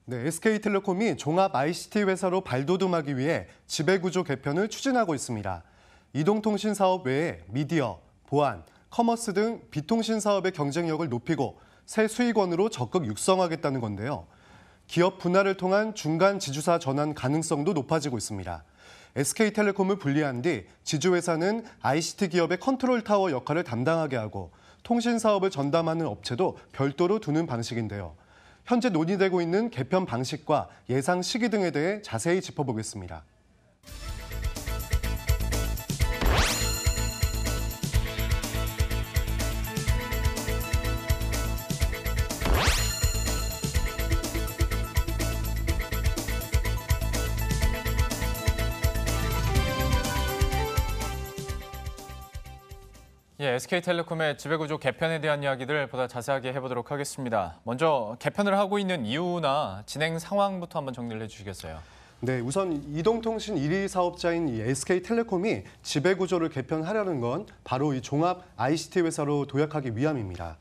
네, SK텔레콤이 종합 ICT 회사로 발돋움하기 위해 지배구조 개편을 추진하고 있습니다. 이동통신 사업 외에 미디어, 보안, 커머스 등 비통신 사업의 경쟁력을 높이고 새 수익원으로 적극 육성하겠다는 건데요. 기업 분할을 통한 중간 지주사 전환 가능성도 높아지고 있습니다. SK텔레콤을 분리한 뒤 지주회사는 ICT 기업의 컨트롤 타워 역할을 담당하게 하고 통신 사업을 전담하는 업체도 별도로 두는 방식인데요. 현재 논의되고 있는 개편 방식과 예상 시기 등에 대해 자세히 짚어보겠습니다. SK텔레콤의 지배구조 개편에 대한 이야기들 보다 자세하게 해보도록 하겠습니다. 먼저 개편을 하고 있는 이유나 진행 상황부터 한번 정리를 해주시겠어요? 네, 우선 이동통신 1위 사업자인 이 SK텔레콤이 지배구조를 개편하려는 건 바로 이 종합 ICT 회사로 도약하기 위함입니다.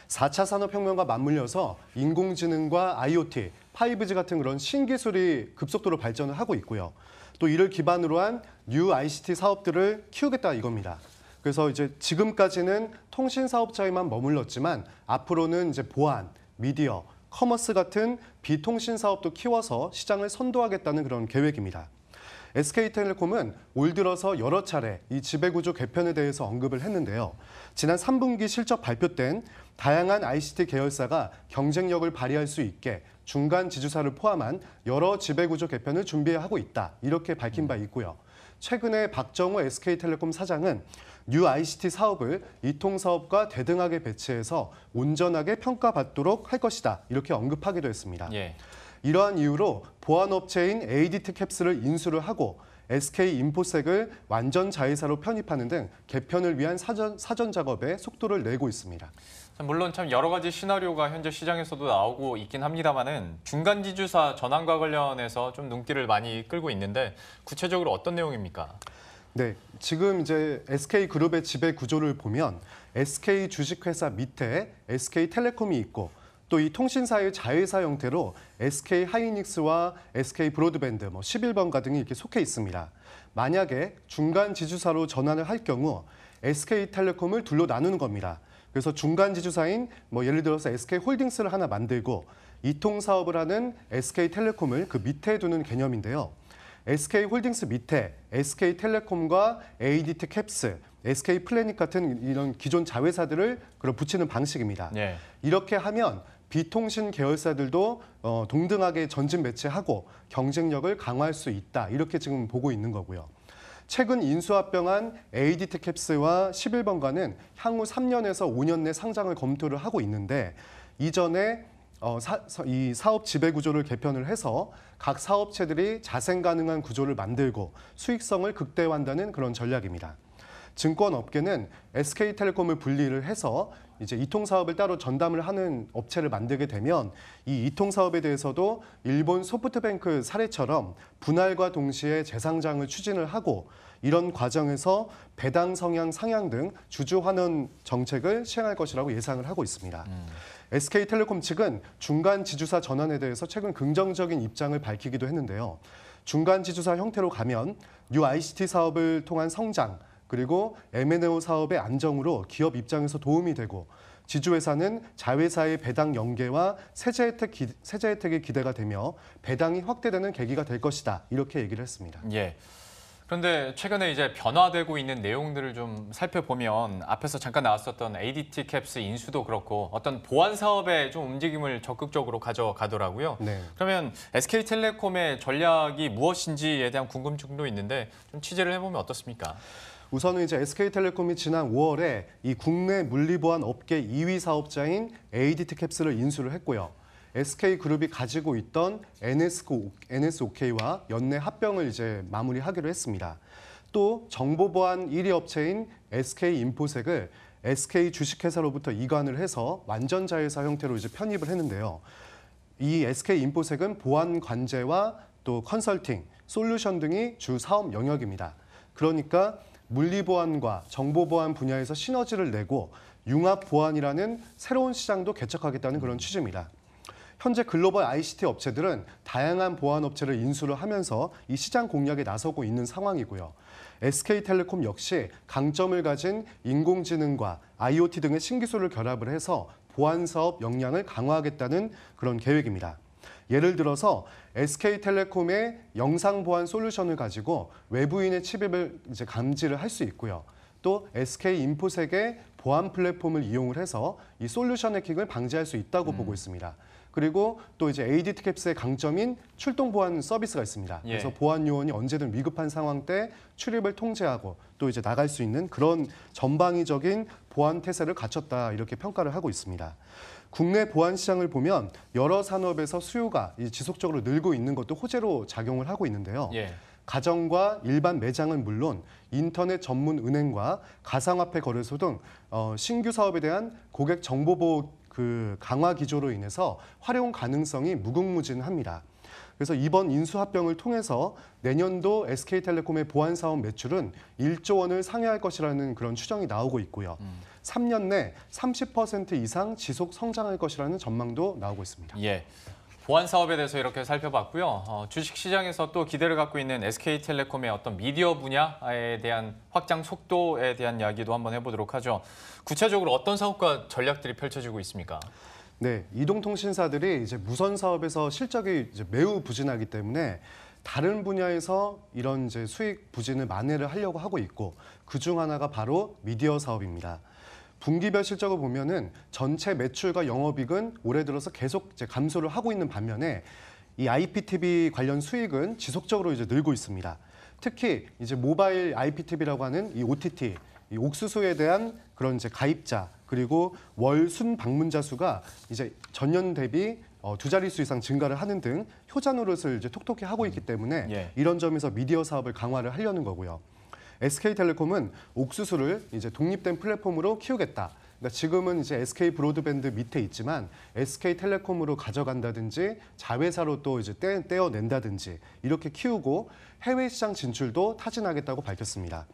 4차 산업혁명과 맞물려서 인공지능과 IoT, 5G 같은 그런 신기술이 급속도로 발전을 하고 있고요. 또 이를 기반으로 한 뉴 ICT 사업들을 키우겠다 이겁니다. 그래서 이제 지금까지는 통신 사업자에만 머물렀지만 앞으로는 이제 보안, 미디어, 커머스 같은 비통신 사업도 키워서 시장을 선도하겠다는 그런 계획입니다. SK텔레콤은 올 들어서 여러 차례 이 지배구조 개편에 대해서 언급을 했는데요. 지난 3분기 실적 발표 땐 다양한 ICT 계열사가 경쟁력을 발휘할 수 있게 중간 지주사를 포함한 여러 지배구조 개편을 준비하고 있다. 이렇게 밝힌 바 있고요. 최근에 박정호 SK텔레콤 사장은 뉴 ICT 사업을 이통사업과 대등하게 배치해서 온전하게 평가받도록 할 것이다. 이렇게 언급하기도 했습니다. 이러한 이유로 보안업체인 ADT캡스를 인수를 하고 SK인포색을 완전 자회사로 편입하는 등 개편을 위한 사전 작업에 속도를 내고 있습니다. 물론 참 여러 가지 시나리오가 현재 시장에서도 나오고 있긴 합니다만은 중간 지주사 전환과 관련해서 좀 눈길을 많이 끌고 있는데 구체적으로 어떤 내용입니까? 네, 지금 이제 SK그룹의 지배 구조를 보면 SK 주식회사 밑에 SK텔레콤이 있고 또 이 통신사의 자회사 형태로 SK하이닉스와 SK브로드밴드, 11번가 등이 이렇게 속해 있습니다. 만약에 중간 지주사로 전환을 할 경우 SK텔레콤을 둘로 나누는 겁니다. 그래서 중간 지주사인 예를 들어서 SK홀딩스를 하나 만들고 이통사업을 하는 SK텔레콤을 그 밑에 두는 개념인데요. SK홀딩스 밑에 SK텔레콤과 ADT캡스, SK플래닛 같은 이런 기존 자회사들을 붙이는 방식입니다. 이렇게 하면 비통신 계열사들도 동등하게 전진 매치하고 경쟁력을 강화할 수 있다. 이렇게 지금 보고 있는 거고요. 최근 인수합병한 ADT캡스와 11번가는 향후 3년에서 5년 내 상장을 검토를 하고 있는데 이전에 이 사업 지배 구조를 개편을 해서 각 사업체들이 자생 가능한 구조를 만들고 수익성을 극대화한다는 그런 전략입니다. 증권업계는 SK텔레콤을 분리를 해서 이제 이통사업을 따로 전담을 하는 업체를 만들게 되면 이 이통사업에 대해서도 일본 소프트뱅크 사례처럼 분할과 동시에 재상장을 추진을 하고 이런 과정에서 배당 성향 상향 등 주주 환원 정책을 시행할 것이라고 예상을 하고 있습니다. SK텔레콤 측은 중간 지주사 전환에 대해서 최근 긍정적인 입장을 밝히기도 했는데요. 중간 지주사 형태로 가면 뉴 ICT 사업을 통한 성장 그리고 M&A 사업의 안정으로 기업 입장에서 도움이 되고 지주회사는 자회사의 배당 연계와 세제 혜택이 기대가 되며 배당이 확대되는 계기가 될 것이다. 이렇게 얘기를 했습니다. 그런데 최근에 이제 변화되고 있는 내용들을 좀 살펴보면 앞에서 잠깐 나왔었던 ADT캡스 인수도 그렇고 어떤 보안 사업에 좀 움직임을 적극적으로 가져가더라고요. 그러면 SK텔레콤의 전략이 무엇인지에 대한 궁금증도 있는데 좀 취재를 해보면 어떻습니까? 우선은 이제 SK텔레콤이 지난 5월에 이 국내 물리보안 업계 2위 사업자인 ADT캡스를 인수를 했고요. SK그룹이 가지고 있던 NSOK와 연내 합병을 이제 마무리하기로 했습니다. 또 정보보안 1위 업체인 SK인포색을 SK 주식회사로부터 이관을 해서 완전 자회사 형태로 이제 편입을 했는데요. 이 SK인포색은 보안 관제와 또 컨설팅, 솔루션 등이 주 사업 영역입니다. 그러니까 물리보안과 정보보안 분야에서 시너지를 내고 융합보안이라는 새로운 시장도 개척하겠다는 그런 취지입니다. 현재 글로벌 ICT 업체들은 다양한 보안 업체를 인수를 하면서 이 시장 공략에 나서고 있는 상황이고요. SK텔레콤 역시 강점을 가진 인공지능과 IoT 등의 신기술을 결합을 해서 보안 사업 역량을 강화하겠다는 그런 계획입니다. 예를 들어서 SK텔레콤의 영상 보안 솔루션을 가지고 외부인의 침입을 이제 감지를 할 수 있고요. 또 SK인포색의 보안 플랫폼을 이용을 해서 이 솔루션 해킹을 방지할 수 있다고 보고 있습니다. 그리고 또 이제 ADT캡스의 강점인 출동 보안 서비스가 있습니다. 예. 그래서 보안 요원이 언제든 위급한 상황 때 출입을 통제하고 또 이제 나갈 수 있는 그런 전방위적인 보안 태세를 갖췄다 이렇게 평가를 하고 있습니다. 국내 보안 시장을 보면 여러 산업에서 수요가 지속적으로 늘고 있는 것도 호재로 작용을 하고 있는데요. 예. 가정과 일반 매장은 물론 인터넷 전문 은행과 가상화폐 거래소 등 신규 사업에 대한 고객 정보 보호 강화 기조로 인해서 활용 가능성이 무궁무진합니다. 그래서 이번 인수합병을 통해서 내년도 SK텔레콤의 보안 사업 매출은 1조 원을 상회할 것이라는 그런 추정이 나오고 있고요. 3년 내 30% 이상 지속 성장할 것이라는 전망도 나오고 있습니다. 예. 보안 사업에 대해서 이렇게 살펴봤고요. 주식 시장에서 또 기대를 갖고 있는 SK텔레콤의 어떤 미디어 분야에 대한 확장 속도에 대한 이야기도 한번 해보도록 하죠. 구체적으로 어떤 사업과 전략들이 펼쳐지고 있습니까? 네, 이동통신사들이 이제 무선 사업에서 실적이 이제 매우 부진하기 때문에 다른 분야에서 이런 이제 수익 부진을 만회를 하려고 하고 있고 그중 하나가 바로 미디어 사업입니다. 분기별 실적을 보면은 전체 매출과 영업이익은 올해 들어서 계속 이제 감소를 하고 있는 반면에 이 IPTV 관련 수익은 지속적으로 이제 늘고 있습니다. 특히 이제 모바일 IPTV라고 하는 이 OTT, 이 옥수수에 대한 그런 이제 가입자 그리고 월 순 방문자 수가 이제 전년 대비 두 자릿수 이상 증가를 하는 등 효자 노릇을 이제 톡톡히 하고 있기 때문에 예. 이런 점에서 미디어 사업을 강화를 하려는 거고요. SK텔레콤은 옥수수를 이제 독립된 플랫폼으로 키우겠다. 그러니까 지금은 이제 SK 브로드밴드 밑에 있지만 SK텔레콤으로 가져간다든지 자회사로 또 이제 떼어낸다든지 이렇게 키우고 해외 시장 진출도 타진하겠다고 밝혔습니다.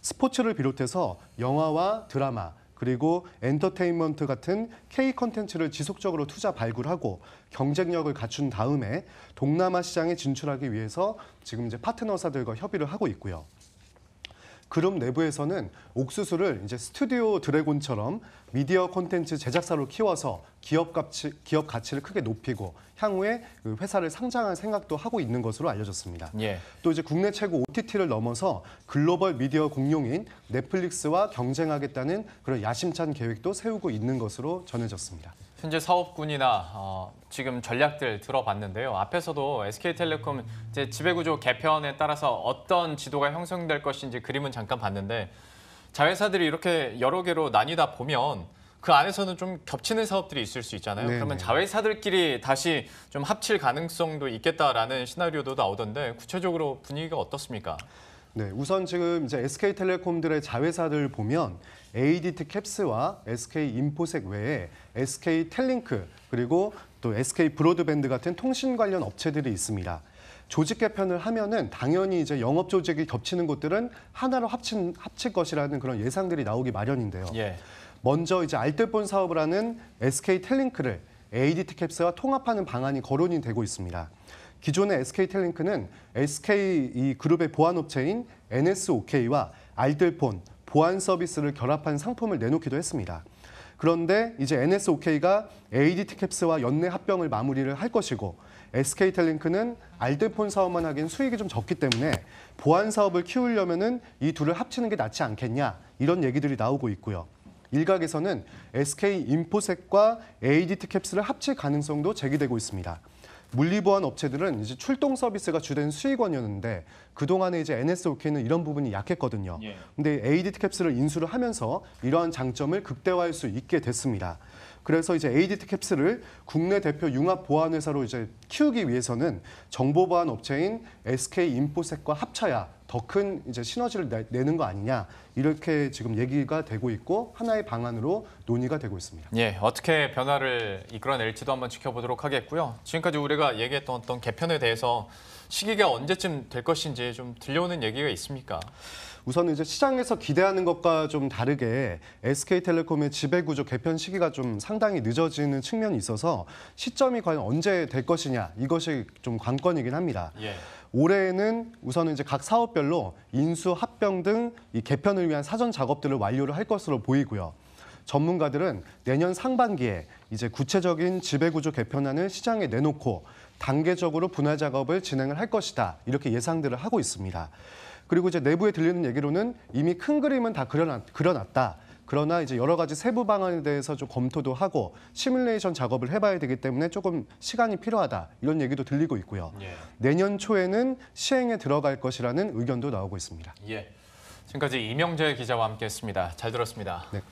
스포츠를 비롯해서 영화와 드라마 그리고 엔터테인먼트 같은 K 컨텐츠를 지속적으로 투자 발굴하고 경쟁력을 갖춘 다음에 동남아 시장에 진출하기 위해서 지금 이제 파트너사들과 협의를 하고 있고요. 그룹 내부에서는 옥수수를 이제 스튜디오 드래곤처럼 미디어 콘텐츠 제작사로 키워서 기업 가치를 크게 높이고 향후에 그 회사를 상장할 생각도 하고 있는 것으로 알려졌습니다. 예. 또 이제 국내 최고 OTT를 넘어서 글로벌 미디어 공룡인 넷플릭스와 경쟁하겠다는 그런 야심찬 계획도 세우고 있는 것으로 전해졌습니다. 현재 사업군이나 지금 전략들 들어봤는데요. 앞에서도 SK텔레콤 이제 지배구조 개편에 따라서 어떤 지도가 형성될 것인지 그림은 잠깐 봤는데 자회사들이 이렇게 여러 개로 나뉘다 보면 그 안에서는 좀 겹치는 사업들이 있을 수 있잖아요. 네네. 그러면 자회사들끼리 다시 좀 합칠 가능성도 있겠다라는 시나리오도 나오던데 구체적으로 분위기가 어떻습니까? 네, 우선 지금 이제 SK텔레콤들의 자회사들 보면 ADT캡스와 SK인포색 외에 SK텔링크 그리고 또 SK브로드밴드 같은 통신 관련 업체들이 있습니다. 조직 개편을 하면은 당연히 이제 영업 조직이 겹치는 곳들은 하나로 합칠 것이라는 그런 예상들이 나오기 마련인데요. 예. 먼저 이제 알뜰폰 사업을 하는 SK텔링크를 ADT캡스와 통합하는 방안이 거론이 되고 있습니다. 기존의 SK텔링크는 SK 이 그룹의 보안 업체인 NSOK와 알뜰폰 보안 서비스를 결합한 상품을 내놓기도 했습니다. 그런데 이제 NSOK가 ADT캡스와 연내 합병을 마무리를 할 것이고 SK텔링크는 알뜰폰 사업만 하기엔 수익이 좀 적기 때문에 보안 사업을 키우려면은 이 둘을 합치는 게 낫지 않겠냐 이런 얘기들이 나오고 있고요. 일각에서는 SK인포색과 ADT캡스를 합칠 가능성도 제기되고 있습니다. 물리보안 업체들은 이제 출동 서비스가 주된 수익원이었는데 그동안에 이제 NSOK는 이런 부분이 약했거든요. 예. 근데 ADT캡스를 인수를 하면서 이러한 장점을 극대화할 수 있게 됐습니다. 그래서 이제 ADT캡스를 국내 대표 융합 보안 회사로 이제 키우기 위해서는 정보 보안 업체인 SK인포색과 합쳐야 더 큰 이제 시너지를 내는 거 아니냐 이렇게 지금 얘기가 되고 있고 하나의 방안으로 논의가 되고 있습니다. 예, 어떻게 변화를 이끌어낼지도 한번 지켜보도록 하겠고요. 지금까지 우리가 얘기했던 어떤 개편에 대해서 시기가 언제쯤 될 것인지 좀 들려오는 얘기가 있습니까? 우선 이제 시장에서 기대하는 것과 좀 다르게 SK텔레콤의 지배구조 개편 시기가 좀 상당히 늦어지는 측면이 있어서 시점이 과연 언제 될 것이냐 이것이 좀 관건이긴 합니다. 예. 올해에는 우선은 이제 각 사업별로 인수, 합병 등 이 개편을 위한 사전 작업들을 완료를 할 것으로 보이고요. 전문가들은 내년 상반기에 이제 구체적인 지배구조 개편안을 시장에 내놓고 단계적으로 분할 작업을 진행을 할 것이다. 이렇게 예상들을 하고 있습니다. 그리고 이제 내부에 들리는 얘기로는 이미 큰 그림은 다 그려놨다. 그러나 이제 여러 가지 세부 방안에 대해서 좀 검토도 하고 시뮬레이션 작업을 해봐야 되기 때문에 조금 시간이 필요하다. 이런 얘기도 들리고 있고요. 예. 내년 초에는 시행에 들어갈 것이라는 의견도 나오고 있습니다. 예. 지금까지 이명재 기자와 함께했습니다. 잘 들었습니다. 네.